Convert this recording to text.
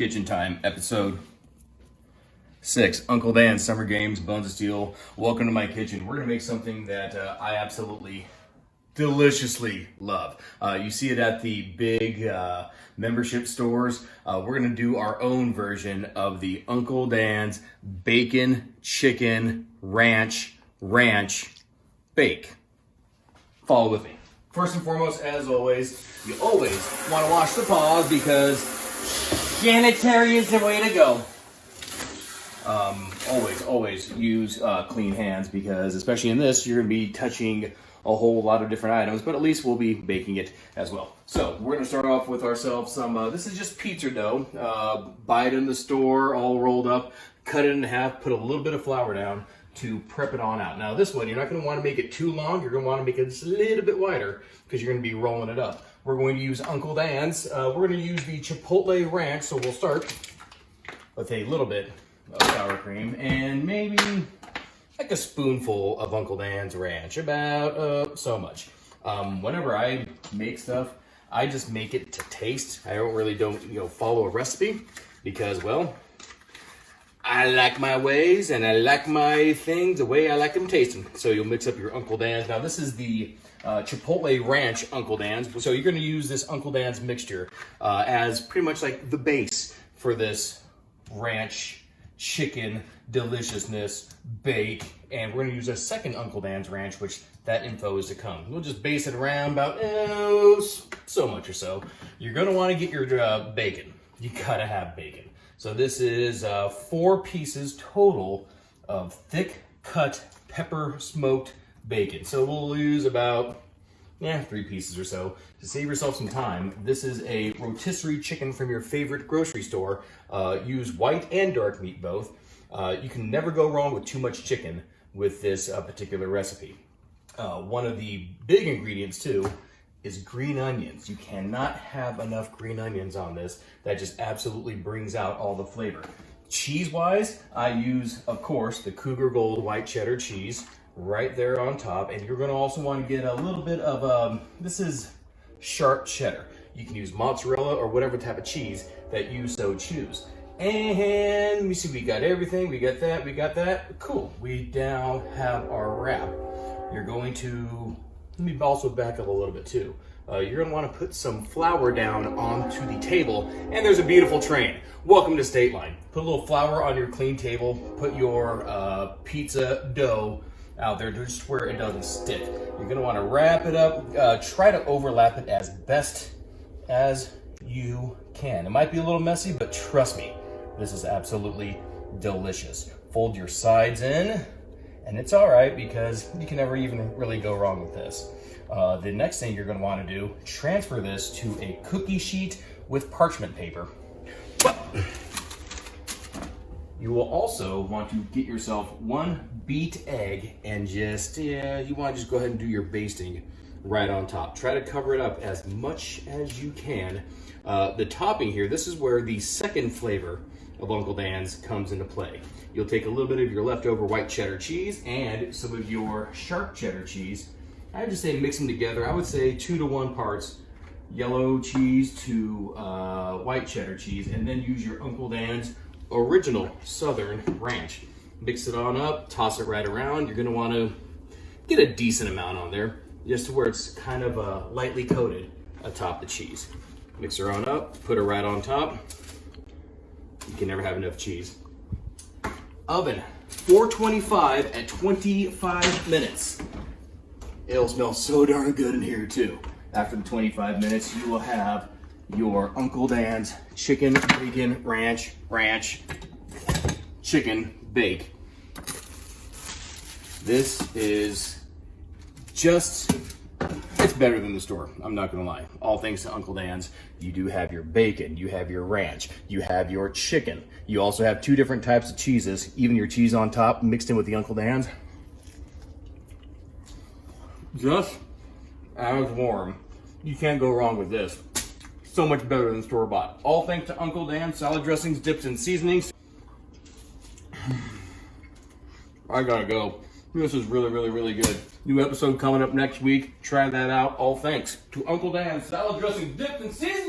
Kitchen Time, episode 6. Uncle Dan's Summer Games, Buns of Steel. Welcome to my kitchen. We're going to make something that I absolutely deliciously love. You see it at the big membership stores. We're going to do our own version of the Uncle Dan's Bacon Chicken Ranch Bake. Follow with me. First and foremost, as always, you always want to wash the paws because dietary is the way to go. Always use clean hands because, especially in this, you're going to be touching a whole lot of different items, but at least we'll be baking it as well. So we're going to start off with ourselves some, this is just pizza dough. Buy it in the store, all rolled up, cut it in half, put a little bit of flour down to prep it on out. Now this one, you're not going to want to make it too long. You're going to want to make it just a little bit wider because you're going to be rolling it up. We're going to use Uncle Dan's. We're going to use the Chipotle Ranch, so we'll start with a little bit of sour cream and maybe like a spoonful of Uncle Dan's Ranch, about so much. Whenever I make stuff, I just make it to taste. I don't follow a recipe because, well, I like my ways and I like my things the way I like them tasting. So you'll mix up your Uncle Dan's. Now this is the Chipotle Ranch Uncle Dan's. So you're going to use this Uncle Dan's mixture as pretty much like the base for this ranch chicken deliciousness bake. And we're going to use a second Uncle Dan's Ranch, which that info is to come. We'll just base it around about so much or so. You're going to want to get your bacon. You got to have bacon. So this is 4 pieces total of thick cut pepper smoked bacon. So we'll use about 3 pieces or so to save yourself some time. This is a rotisserie chicken from your favorite grocery store. Use white and dark meat both. You can never go wrong with too much chicken with this particular recipe. One of the big ingredients too is green onions. You cannot have enough green onions on this. That just absolutely brings out all the flavor. Cheese-wise, I use, of course, the Cougar Gold white cheddar cheese right there on top. And you're gonna also want to get a little bit of, this is sharp cheddar. You can use mozzarella or whatever type of cheese that you so choose. And let me see, we got everything. We got that. Cool. We now have our wrap. You're going to, let me also back up a little bit too. You're going to want to put some flour down onto the table, and there's a beautiful train. Welcome to State Line. Put a little flour on your clean table. Put your pizza dough out there just where it doesn't stick. You're going to want to wrap it up. Try to overlap it as best as you can. It might be a little messy, but trust me, this is absolutely delicious. Fold your sides in. And it's all right because you can never even really go wrong with this. The next thing you're going to want to do, transfer this to a cookie sheet with parchment paper. But you will also want to get yourself 1 beat egg and just, you want to just go ahead and do your basting right on top. Try to cover it up as much as you can. The topping here, this is where the second flavor of Uncle Dan's comes into play. You'll take a little bit of your leftover white cheddar cheese and some of your sharp cheddar cheese. I would just say mix them together. I would say 2 to 1 parts yellow cheese to white cheddar cheese, and then use your Uncle Dan's original Southern Ranch. Mix it on up, toss it right around. You're gonna wanna get a decent amount on there, just to where it's kind of lightly coated atop the cheese. Mix her on up, put her right on top. You can never have enough cheese. Oven, 425 at 25 minutes. It'll smell so darn good in here too. After the 25 minutes, you will have your Uncle Dan's Chicken Bacon Ranch Chicken Bake. This is just, it's better than the store, I'm not gonna lie. All thanks to Uncle Dan's. You do have your bacon, you have your ranch, you have your chicken. You also have 2 different types of cheeses, even your cheese on top mixed in with the Uncle Dan's. Just as warm. You can't go wrong with this. So much better than store-bought. All thanks to Uncle Dan's salad dressings, dips, and seasonings. I gotta go. This is really good. New episode coming up next week. Try that out. All thanks to Uncle Dan's salad dressing, dips, and seasonings.